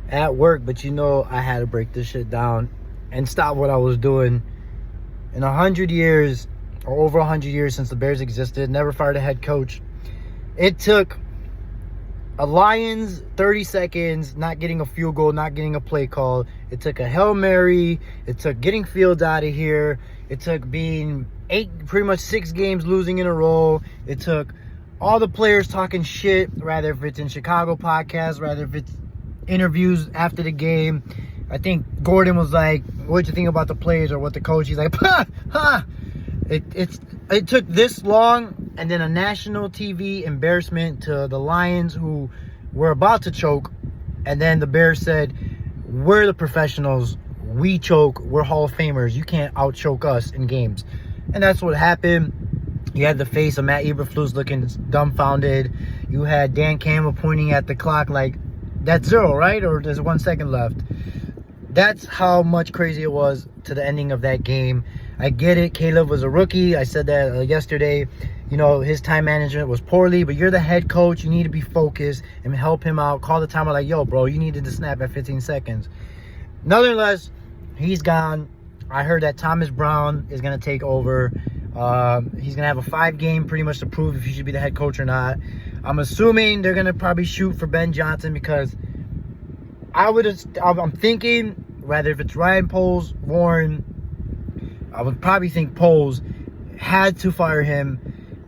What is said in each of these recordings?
at work, but I had to break this shit down and stop what I was doing. In 100 years, or over 100 years since the Bears existed, never fired a head coach. It took a Lions 30 seconds, not getting a field goal, not getting a play call. It took a Hail Mary. It took getting Fields out of here. It took being pretty much 6 games losing in a row. It took all the players talking shit, rather if it's in Chicago podcasts, rather if it's interviews after the game. I think Gordon was like, what'd you think about the players or what the coach? He's like, ha, ha. It took this long, and then a national TV embarrassment to the Lions, who were about to choke, and then the Bears said, we're the professionals, we choke, we're Hall of Famers, you can't out-choke us in games. And that's what happened. You had the face of Matt Eberflus looking dumbfounded. You had Dan Campbell pointing at the clock like, that's 0, right? Or there's 1 second left. That's how much crazy it was to the ending of that game. I get it. Caleb was a rookie. I said that yesterday. His time management was poorly, but you're the head coach. You need to be focused and help him out. Call the timer like, yo, bro, you needed to snap at 15 seconds. Nonetheless, he's gone. I heard that Thomas Brown is going to take over. He's going to have a 5-game pretty much to prove if he should be the head coach or not. I'm assuming they're going to probably shoot for Ben Johnson, because I'm thinking, rather if it's Ryan Poles, Warren, I would probably think Poles had to fire him.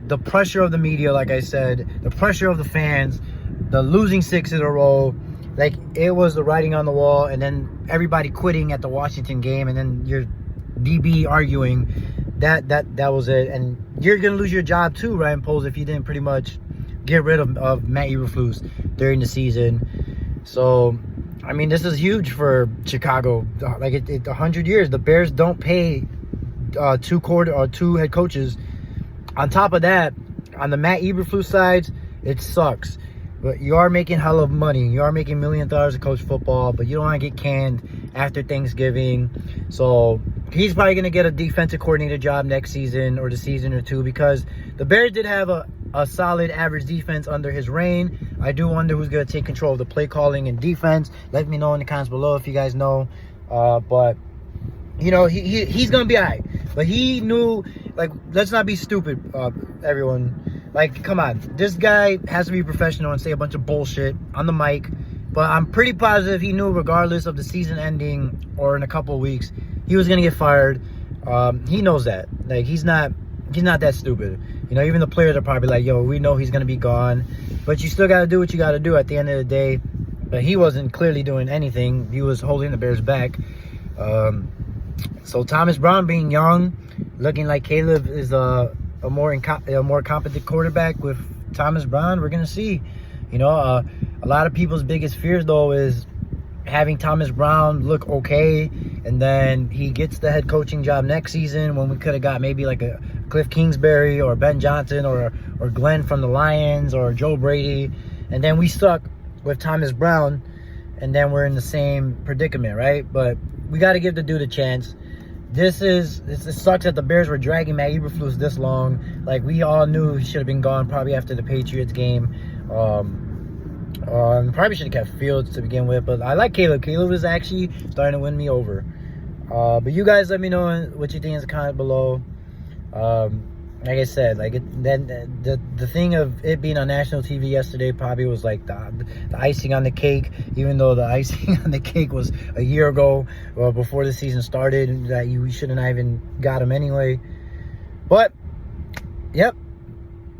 The pressure of the media, like I said, the pressure of the fans, the losing 6 in a row, like it was the writing on the wall, and then everybody quitting at the Washington game, and then your DB arguing. That was it. And you're going to lose your job too, Ryan Poles, if you didn't pretty much get rid of Matt Eberflus during the season. So, I mean, this is huge for Chicago. Like 100 years, the Bears don't pay 2 head coaches. On top of that, on the Matt Eberflus side, it sucks. But you are making hell of money. You are making $1 million to coach football, but you don't want to get canned after Thanksgiving. So he's probably going to get a defensive coordinator job next season or the season or two, because the Bears did have a solid average defense under his reign. I do wonder who's going to take control of the play calling and defense. Let me know in the comments below if you guys know. But he's going to be all right. But he knew, like, let's not be stupid, everyone. Like, come on. This guy has to be professional and say a bunch of bullshit on the mic. But I'm pretty positive he knew, regardless of the season ending or in a couple of weeks, he was going to get fired. He knows that. Like, he's not that stupid. Even the players are probably like, yo, we know he's going to be gone. But you still got to do what you got to do at the end of the day. But he wasn't clearly doing anything. He was holding the Bears back. So Thomas Brown, being young, looking like Caleb is a more competent quarterback with Thomas Brown, we're going to see. A lot of people's biggest fears, though, is having Thomas Brown look okay, and then he gets the head coaching job next season, when we could have got maybe like a Cliff Kingsbury or Ben Johnson or Glenn from the Lions or Joe Brady, and then we stuck with Thomas Brown, and then we're in the same predicament, right? But we got to give the dude a chance. It sucks that the Bears were dragging Matt Eberflus this long. Like, we all knew he should have been gone probably after the Patriots game. Probably should have kept Fields to begin with, but I like Caleb. Caleb is actually starting to win me over. But you guys let me know what you think in the comment below. Like I said, the thing of it being on national TV yesterday probably was like the icing on the cake, even though the icing on the cake was a year ago, before the season started, that we shouldn't have even got him anyway. But, yep,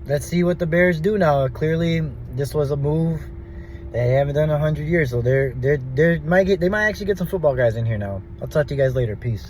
let's see what the Bears do now. Clearly, this was a move they haven't done in 100 years, so they might actually get some football guys in here now. I'll talk to you guys later. Peace.